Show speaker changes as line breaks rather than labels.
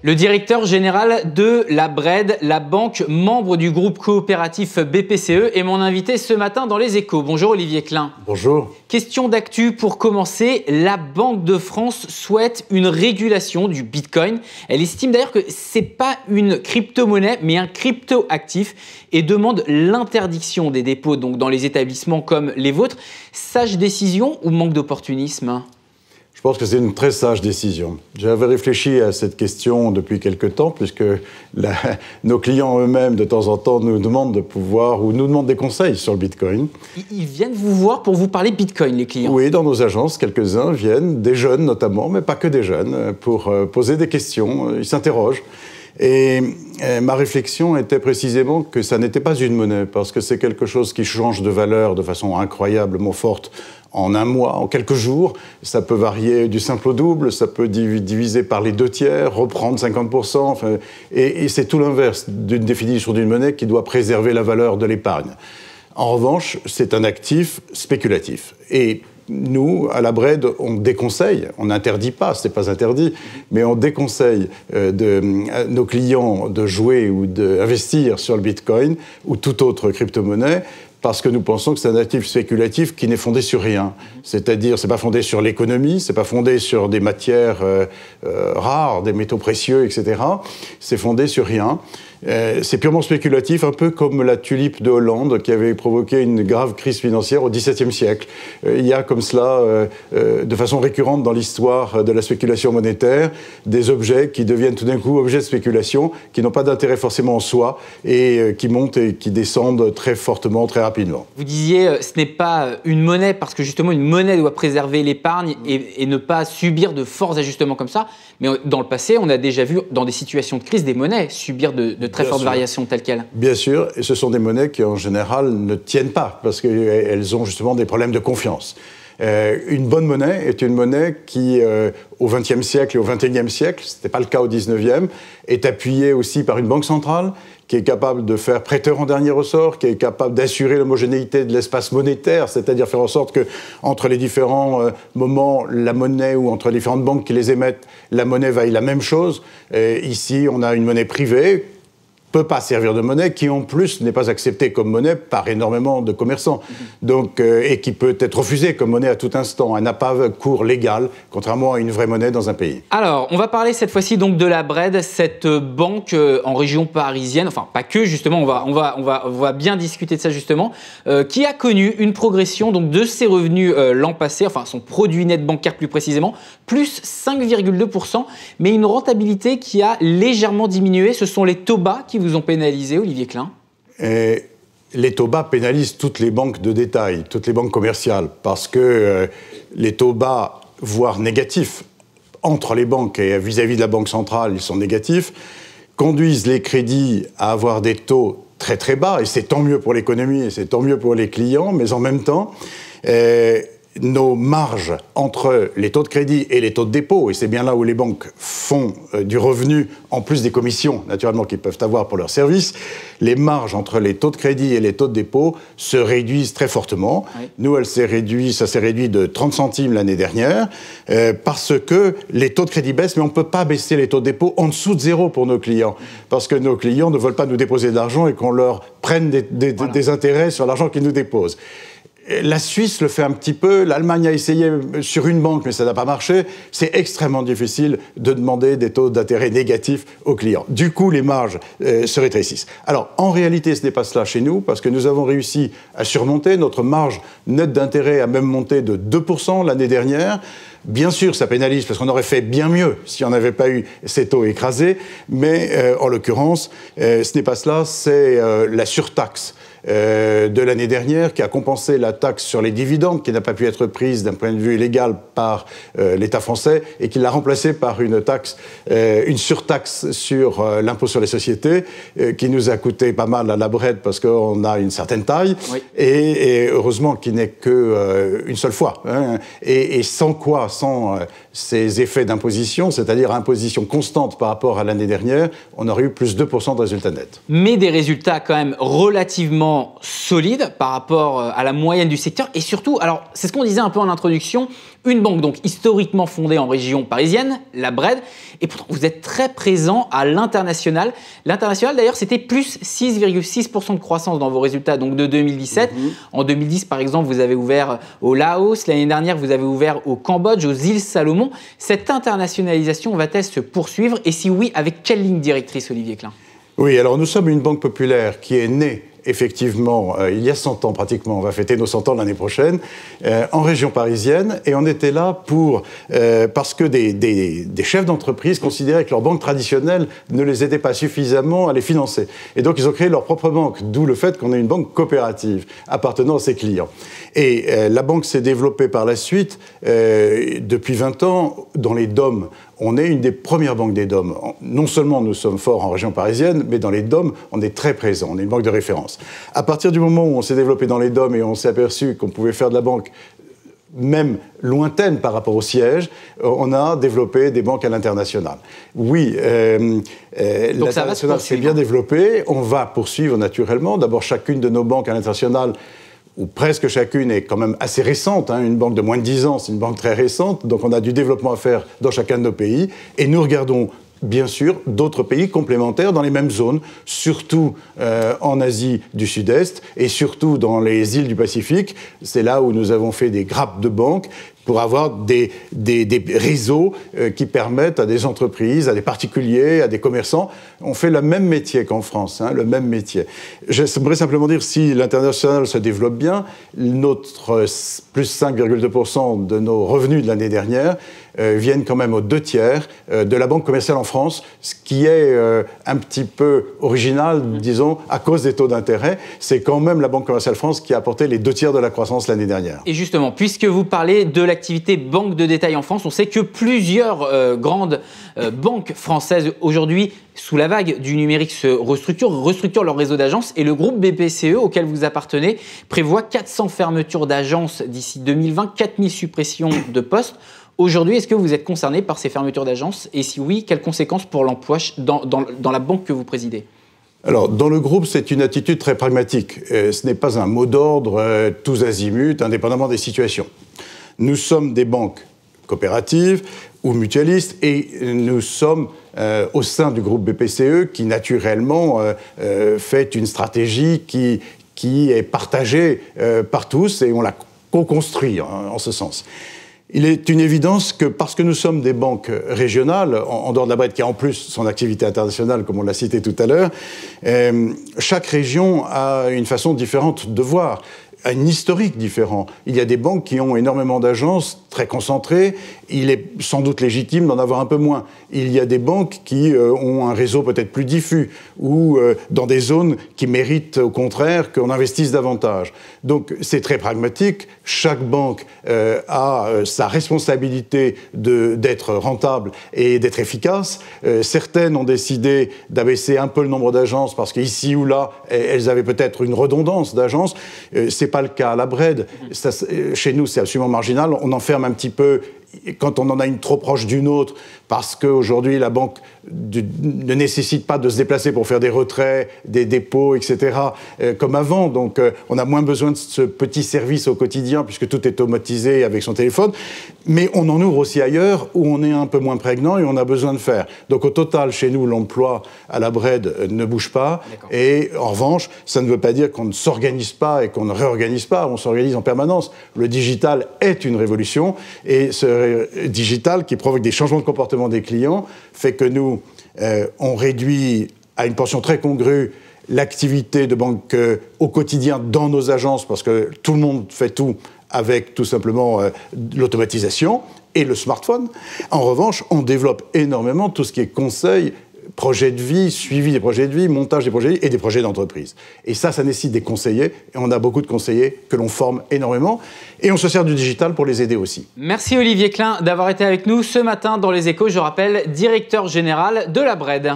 Le directeur général de la BRED, la banque membre du groupe coopératif BPCE, est mon invité ce matin dans Les Échos. Bonjour Olivier Klein.
Bonjour.
Question d'actu pour commencer. La Banque de France souhaite une régulation du Bitcoin. Elle estime d'ailleurs que ce n'est pas une crypto-monnaie mais un crypto-actif et demande l'interdiction des dépôts donc dans les établissements comme les vôtres. Sage décision ou manque d'opportunisme ?
Je pense que c'est une très sage décision. J'avais réfléchi à cette question depuis quelque temps, puisque nos clients eux-mêmes, de temps en temps, nous demandent de pouvoir, ou nous demandent des conseils sur le Bitcoin.
Ils viennent vous voir pour vous parler Bitcoin, les clients?
Oui, dans nos agences, quelques-uns viennent, des jeunes notamment, mais pas que des jeunes, pour poser des questions. Ils s'interrogent. Et ma réflexion était précisément que ça n'était pas une monnaie, parce que c'est quelque chose qui change de valeur de façon incroyablement forte en un mois, en quelques jours. Ça peut varier du simple au double, ça peut diviser par les 2/3, reprendre 50%. Enfin, et c'est tout l'inverse d'une définition d'une monnaie qui doit préserver la valeur de l'épargne. En revanche, c'est un actif spéculatif. Et nous, à la BRED, on déconseille, on n'interdit pas, ce n'est pas interdit, mais on déconseille à nos clients de jouer ou d'investir sur le Bitcoin ou toute autre crypto-monnaie, parce que nous pensons que c'est un actif spéculatif qui n'est fondé sur rien. C'est-à-dire, c'est pas fondé sur l'économie, c'est pas fondé sur des matières rares, des métaux précieux, etc. C'est fondé sur rien. C'est purement spéculatif, un peu comme la tulipe de Hollande qui avait provoqué une grave crise financière au XVIIe siècle. Il y a comme cela, de façon récurrente dans l'histoire de la spéculation monétaire, des objets qui deviennent tout d'un coup objets de spéculation, qui n'ont pas d'intérêt forcément en soi et qui montent et qui descendent très fortement, très rapidement.
Vous disiez, ce n'est pas une monnaie parce que justement une monnaie doit préserver l'épargne et ne pas subir de forts ajustements comme ça. Mais dans le passé, on a déjà vu dans des situations de crise des monnaies subir de très fortes variations telles quelles.
Bien sûr, et ce sont des monnaies qui en général ne tiennent pas parce qu'elles ont justement des problèmes de confiance. Une bonne monnaie est une monnaie qui, au XXe siècle et au XXIe siècle, ce n'était pas le cas au XIXe, est appuyée aussi par une banque centrale qui est capable de faire prêteur en dernier ressort, qui est capable d'assurer l'homogénéité de l'espace monétaire, c'est-à-dire faire en sorte que entre les différents moments, la monnaie ou entre les différentes banques qui les émettent, la monnaie vaille la même chose. Ici, on a une monnaie privée, peut pas servir de monnaie, qui en plus n'est pas acceptée comme monnaie par énormément de commerçants, donc, et qui peut être refusée comme monnaie à tout instant. Elle n'a pas cours légal, contrairement à une vraie monnaie dans un pays.
Alors, on va parler cette fois-ci donc de la BRED, cette banque en région parisienne, enfin pas que justement, on va bien discuter de ça justement, qui a connu une progression donc de ses revenus l'an passé, enfin son produit net bancaire plus précisément, plus 5,2%, mais une rentabilité qui a légèrement diminué. Ce sont les taux bas qui vous ont pénalisé, Olivier Klein?
Les taux bas pénalisent toutes les banques de détail, toutes les banques commerciales, parce que les taux bas, voire négatifs, entre les banques et vis-à-vis de la banque centrale, ils sont négatifs, conduisent les crédits à avoir des taux très très bas, et c'est tant mieux pour l'économie, et c'est tant mieux pour les clients, mais en même temps, nos marges entre les taux de crédit et les taux de dépôt, et c'est bien là où les banques font du revenu, en plus des commissions, naturellement, qu'ils peuvent avoir pour leurs services, les marges entre les taux de crédit et les taux de dépôt se réduisent très fortement. Oui. Nous, ça s'est réduit de 30 centimes l'année dernière, parce que les taux de crédit baissent, mais on ne peut pas baisser les taux de dépôt en dessous de zéro pour nos clients, parce que nos clients ne veulent pas nous déposer de l'argent et qu'on leur prenne des intérêts sur l'argent qu'ils nous déposent. La Suisse le fait un petit peu, l'Allemagne a essayé sur une banque, mais ça n'a pas marché. C'est extrêmement difficile de demander des taux d'intérêt négatifs aux clients. Du coup, les marges se rétrécissent. Alors, en réalité, ce n'est pas cela chez nous, parce que nous avons réussi à surmonter. Notre marge nette d'intérêt a même monté de 2% l'année dernière. Bien sûr, ça pénalise, parce qu'on aurait fait bien mieux si on n'avait pas eu ces taux écrasés, mais en l'occurrence, ce n'est pas cela, c'est la surtaxe de l'année dernière qui a compensé la taxe sur les dividendes qui n'a pas pu être prise d'un point de vue légal par l'État français et qui l'a remplacée par une surtaxe sur l'impôt sur les sociétés qui nous a coûté pas mal à la BRED parce qu'on a une certaine taille. Oui. Et heureusement qu'il n'est qu'une seule fois. Hein, et sans quoi sans ces effets d'imposition, c'est-à-dire imposition constante par rapport à l'année dernière, on aurait eu plus 2% de résultat net.
Mais des résultats quand même relativement solides par rapport à la moyenne du secteur. Et surtout, alors c'est ce qu'on disait un peu en introduction, une banque donc historiquement fondée en région parisienne, la BRED, et pourtant vous êtes très présent à l'international. L'international d'ailleurs c'était plus 6,6% de croissance dans vos résultats donc de 2017. En 2010 par exemple vous avez ouvert au Laos, l'année dernière vous avez ouvert au Cambodge, aux îles Salomon. Cette internationalisation va-t-elle se poursuivre et si oui, avec quelle ligne directrice Olivier Klein?
Oui, alors nous sommes une banque populaire qui est née effectivement, il y a 100 ans pratiquement, on va fêter nos 100 ans l'année prochaine, en région parisienne, et on était là parce que des chefs d'entreprise considéraient que leur banque traditionnelle ne les aidait pas suffisamment à les financer. Et donc ils ont créé leur propre banque, d'où le fait qu'on ait une banque coopérative appartenant à ses clients. Et la banque s'est développée par la suite, depuis 20 ans, dans les DOM. On est une des premières banques des DOM. Non seulement nous sommes forts en région parisienne, mais dans les DOM, on est très présent. On est une banque de référence. À partir du moment où on s'est développé dans les DOM et on s'est aperçu qu'on pouvait faire de la banque même lointaine par rapport au siège, on a développé des banques à l'international. Oui, l'international s'est bien développé. On va poursuivre naturellement. D'abord, chacune de nos banques à l'international, ou presque chacune est quand même assez récente, hein, une banque de moins de 10 ans, c'est une banque très récente, donc on a du développement à faire dans chacun de nos pays, et nous regardons bien sûr d'autres pays complémentaires dans les mêmes zones, surtout en Asie du Sud-Est, et surtout dans les îles du Pacifique. C'est là où nous avons fait des grappes de banques, pour avoir des réseaux qui permettent à des entreprises, à des particuliers, à des commerçants. On fait le même métier qu'en France, hein, le même métier. J'aimerais simplement dire, si l'international se développe bien, notre plus 5,2% de nos revenus de l'année dernière viennent quand même aux 2/3 de la banque commerciale en France, ce qui est un petit peu original, disons, à cause des taux d'intérêt. C'est quand même la banque commerciale France qui a apporté les 2/3 de la croissance l'année dernière.
Et justement, puisque vous parlez de l'activité banque de détail en France, on sait que plusieurs grandes banques françaises aujourd'hui, sous la vague du numérique, se restructurent leur réseau d'agences, et le groupe BPCE auquel vous appartenez prévoit 400 fermetures d'agences d'ici 2020, 4000 suppressions de postes. Aujourd'hui, est-ce que vous êtes concerné par ces fermetures d'agences? Et si oui, quelles conséquences pour l'emploi dans la banque que vous présidez?
Alors, dans le groupe, c'est une attitude très pragmatique. Ce n'est pas un mot d'ordre tous azimuts, indépendamment des situations. Nous sommes des banques coopératives ou mutualistes, et nous sommes au sein du groupe BPCE qui, naturellement, fait une stratégie qui est partagée par tous, et on l'a co-construit en ce sens. Il est une évidence que parce que nous sommes des banques régionales, en dehors de la BRED qui a en plus son activité internationale, comme on l'a cité tout à l'heure, chaque région a une façon différente de voir, a un historique différent. Il y a des banques qui ont énormément d'agences très concentrées. Il est sans doute légitime d'en avoir un peu moins. Il y a des banques qui ont un réseau peut-être plus diffus ou dans des zones qui méritent au contraire qu'on investisse davantage. Donc c'est très pragmatique. Chaque banque a sa responsabilité d'être rentable et d'être efficace. Certaines ont décidé d'abaisser un peu le nombre d'agences parce qu'ici ou là, elles avaient peut-être une redondance d'agences. C'est pas le cas à la BRED. Ça, chez nous, c'est absolument marginal. On enferme un petit peu quand on en a une trop proche d'une autre, parce qu'aujourd'hui, la banque ne nécessite pas de se déplacer pour faire des retraits, des dépôts, etc., comme avant. Donc, on a moins besoin de ce petit service au quotidien, puisque tout est automatisé avec son téléphone. Mais on en ouvre aussi ailleurs, où on est un peu moins prégnant et on a besoin de faire. Donc, au total, chez nous, l'emploi à la BRED ne bouge pas. Et en revanche, ça ne veut pas dire qu'on ne s'organise pas et qu'on ne réorganise pas. On s'organise en permanence. Le digital est une révolution. Et ce digital, qui provoque des changements de comportement des clients, fait que nous, on réduit à une portion très congrue l'activité de banque au quotidien dans nos agences, parce que tout le monde fait tout avec tout simplement l'automatisation et le smartphone. En revanche, on développe énormément tout ce qui est conseil, projet de vie, suivi des projets de vie, montage des projets de vie et des projets d'entreprise. Et ça nécessite des conseillers, et on a beaucoup de conseillers que l'on forme énormément, et on se sert du digital pour les aider aussi.
Merci Olivier Klein d'avoir été avec nous ce matin dans Les Échos, je rappelle, directeur général de la BRED.